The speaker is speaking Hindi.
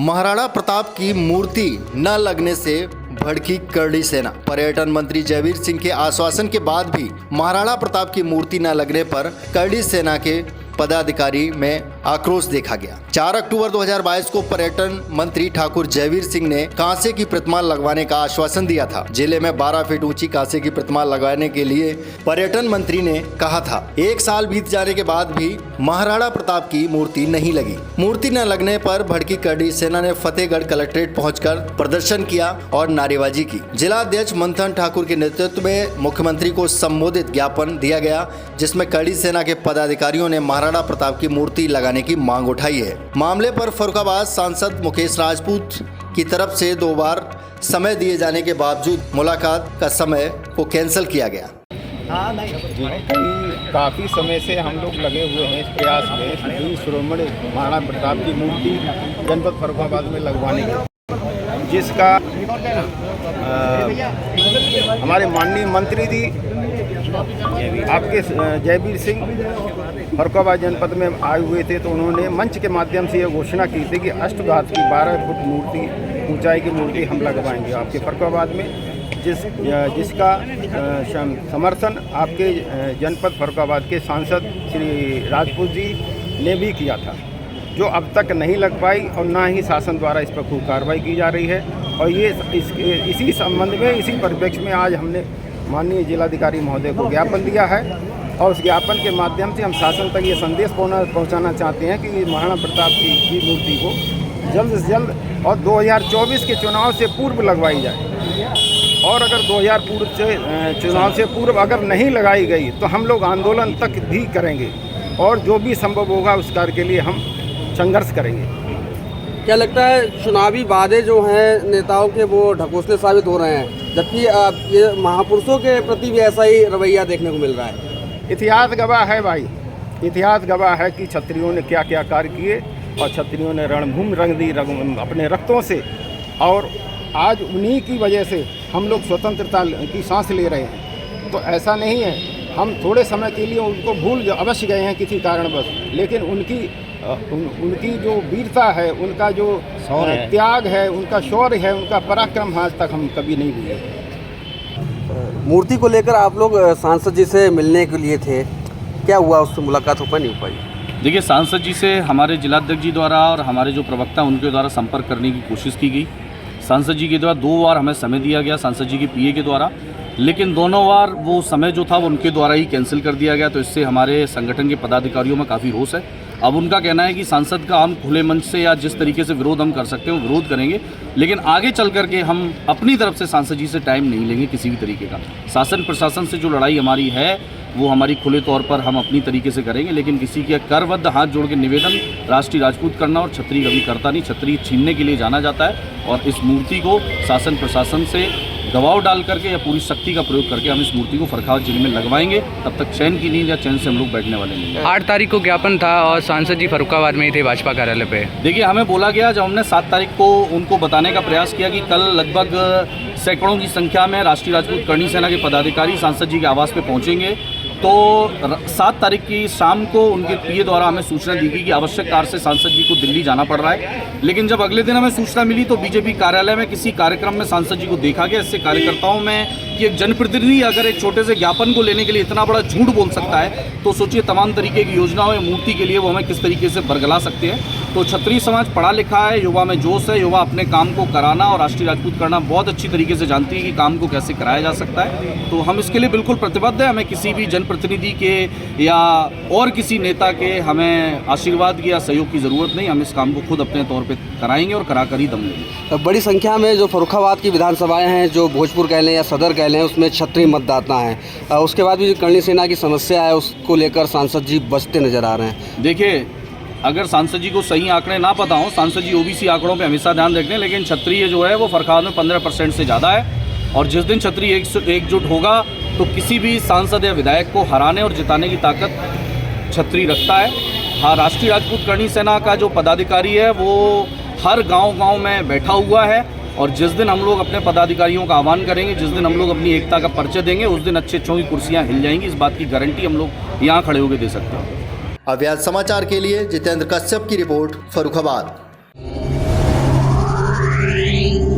महाराणा प्रताप की मूर्ति न लगने से भड़की करड़ी सेना। पर्यटन मंत्री जयवीर सिंह के आश्वासन के बाद भी महाराणा प्रताप की मूर्ति न लगने पर करड़ी सेना के पदाधिकारी में आक्रोश देखा गया। 4 अक्टूबर 2022 को पर्यटन मंत्री ठाकुर जयवीर सिंह ने कांसे की प्रतिमा लगवाने का आश्वासन दिया था। जिले में 12 फीट ऊंची कांसे की प्रतिमा लगाने के लिए पर्यटन मंत्री ने कहा था। 1 साल बीत जाने के बाद भी महाराणा प्रताप की मूर्ति नहीं लगी। मूर्ति न लगने पर भड़की करड़ी सेना ने फतेहगढ़ कलेक्ट्रेट पहुंचकर प्रदर्शन किया और नारेबाजी की। जिला अध्यक्ष मंथन ठाकुर के नेतृत्व में मुख्यमंत्री को संबोधित ज्ञापन दिया गया, जिसमें करड़ी सेना के पदाधिकारियों ने महाराणा प्रताप की मूर्ति लगाने की मांग उठाई है। मामले पर फर्रुखाबाद सांसद मुकेश राजपूत की तरफ से 2 बार समय दिए जाने के बावजूद मुलाकात का समय को कैंसिल किया गया। काफ़ी समय से हम लोग लगे हुए हैं इस प्रयास में वीर शिरोमणि महाराणा प्रताप की मूर्ति जनपद फर्रुखाबाद में लगवाने की, जिसका हमारे माननीय मंत्री जी आपके जयवीर सिंह फर्रुखाबाद जनपद में आए हुए थे, तो उन्होंने मंच के माध्यम से ये घोषणा की थी कि अष्टघात की 12 फुट मूर्ति ऊंचाई की मूर्ति हम लगवाएंगे आपके फर्रुखाबाद में, जिसका समर्थन आपके जनपद फर्रुखाबाद के सांसद श्री राजपूत जी ने भी किया था, जो अब तक नहीं लग पाई और ना ही शासन द्वारा इस पर खूब कार्रवाई की जा रही है। और ये इसी संबंध में, इसी परिप्रेक्ष्य में आज हमने माननीय जिलाधिकारी महोदय को ज्ञापन दिया है और उस ज्ञापन के माध्यम से हम शासन तक ये संदेश पहुंचाना चाहते हैं कि महाराणा प्रताप की मूर्ति को जल्द से जल्द और 2024 के चुनाव से पूर्व लगवाई जाए। और अगर 2000 चुनाव से पूर्व अगर नहीं लगाई गई तो हम लोग आंदोलन तक भी करेंगे और जो भी संभव होगा उस कार्य के लिए हम संघर्ष करेंगे। क्या लगता है चुनावी वादे जो हैं नेताओं के वो ढकोसले साबित हो रहे हैं, जबकि ये महापुरुषों के प्रति भी ऐसा ही रवैया देखने को मिल रहा है? इतिहास गवाह है भाई, इतिहास गवाह है कि क्षत्रियों ने क्या क्या कार्य किए और क्षत्रियों ने रणभूमि रंग दी अपने रक्तों से, और आज उन्हीं की वजह से हम लोग स्वतंत्रता की सांस ले रहे हैं। तो ऐसा नहीं है, हम थोड़े समय के लिए उनको भूल अवश्य गए हैं किसी कारणवश, लेकिन उनकी जो वीरता है, उनका जो त्याग है, उनका शौर्य है, उनका पराक्रम आज तक हम कभी नहीं भूले। मूर्ति को लेकर आप लोग सांसद जी से मिलने के लिए थे, क्या हुआ, उससे मुलाकात हो पाई नहीं हो पाई? देखिए, सांसद जी से हमारे जिलाध्यक्ष जी द्वारा और हमारे जो प्रवक्ता उनके द्वारा संपर्क करने की कोशिश की गई। सांसद जी के द्वारा 2 बार हमें समय दिया गया, सांसद जी के पीए के द्वारा, लेकिन दोनों बार वो समय जो था वो उनके द्वारा ही कैंसिल कर दिया गया। तो इससे हमारे संगठन के पदाधिकारियों में काफ़ी रोष है। अब उनका कहना है कि सांसद का हम खुले मंच से या जिस तरीके से विरोध हम कर सकते हैं वो विरोध करेंगे, लेकिन आगे चल करके हम अपनी तरफ से सांसद जी से टाइम नहीं लेंगे किसी भी तरीके का। शासन प्रशासन से जो लड़ाई हमारी है वो हमारी खुले तौर पर हम अपनी तरीके से करेंगे, लेकिन किसी के करबद्ध हाथ जोड़ के निवेदन राष्ट्रीय राजपूत करना और छतरी कभी करता नहीं। छतरी छीनने के लिए जाना जाता है और इस मूर्ति को शासन प्रशासन से दबाव डाल करके या पूरी शक्ति का प्रयोग करके हम इस मूर्ति को फर्रुखाबाद जिले में लगवाएंगे। तब तक चैन की नींद या चैन से हम लोग बैठने वाले नहीं हैं। 8 तारीख को ज्ञापन था और सांसद जी फर्रुखाबाद में ही थे भाजपा कार्यालय पे। देखिए, हमें बोला गया, जब हमने 7 तारीख को उनको बताने का प्रयास किया कि कल लगभग सैकड़ों की संख्या में राष्ट्रीय राजपूत करणी सेना के पदाधिकारी सांसद जी के आवास पे पहुंचेंगे, तो 7 तारीख की शाम को उनके पीए द्वारा हमें सूचना दी गई कि आवश्यक कार्य से सांसद जी को दिल्ली जाना पड़ रहा है। लेकिन जब अगले दिन हमें सूचना मिली तो बीजेपी कार्यालय में किसी कार्यक्रम में सांसद जी को देखा गया। इससे कार्यकर्ताओं में कि एक जनप्रतिनिधि अगर एक छोटे से ज्ञापन को लेने के लिए इतना बड़ा झूठ बोल सकता है, तो सोचिए तमाम तरीके की योजनाओं या मूर्ति के लिए वो हमें किस तरीके से बरगला सकते हैं। तो क्षत्रिय समाज पढ़ा लिखा है, युवा में जोश है, युवा अपने काम को कराना और राष्ट्रीय राजपूत करना बहुत अच्छी तरीके से जानती है कि काम को कैसे कराया जा सकता है। तो हम इसके लिए बिल्कुल प्रतिबद्ध हैं। हमें किसी भी जनप्रतिनिधि के या और किसी नेता के हमें आशीर्वाद की या सहयोग की ज़रूरत नहीं। हम इस काम को खुद अपने तौर पर कराएंगे और करा कर ही दम लेंगे। बड़ी संख्या में जो फर्रुखाबाद की विधानसभाएं हैं, जो भोजपुर कह लें या सदर कह लें, उसमें क्षत्रिय मतदाता हैं। उसके बाद भी जो करणी सेना की समस्या है उसको लेकर सांसद जी बचते नजर आ रहे हैं। देखिए, अगर सांसद जी को सही आंकड़े ना पता हो, सांसद जी ओबीसी आंकड़ों पे हमेशा ध्यान रखते हैं, लेकिन क्षत्रिय जो है वो फर्रुखाबाद में 15% से ज़्यादा है। और जिस दिन क्षत्रिय एकजुट होगा तो किसी भी सांसद या विधायक को हराने और जिताने की ताकत क्षत्रिय रखता है। हाँ, राष्ट्रीय राजपूत करणी सेना का जो पदाधिकारी है वो हर गांव में बैठा हुआ है, और जिस दिन हम लोग अपने पदाधिकारियों का आह्वान करेंगे, जिस दिन हम लोग अपनी एकता का परिचय देंगे, उस दिन अच्छों की कुर्सियां हिल जाएंगी। इस बात की गारंटी हम लोग यहाँ खड़े होकर दे सकते हैं। अव्याज समाचार के लिए जितेंद्र कश्यप की रिपोर्ट, फर्रुखाबाद। 3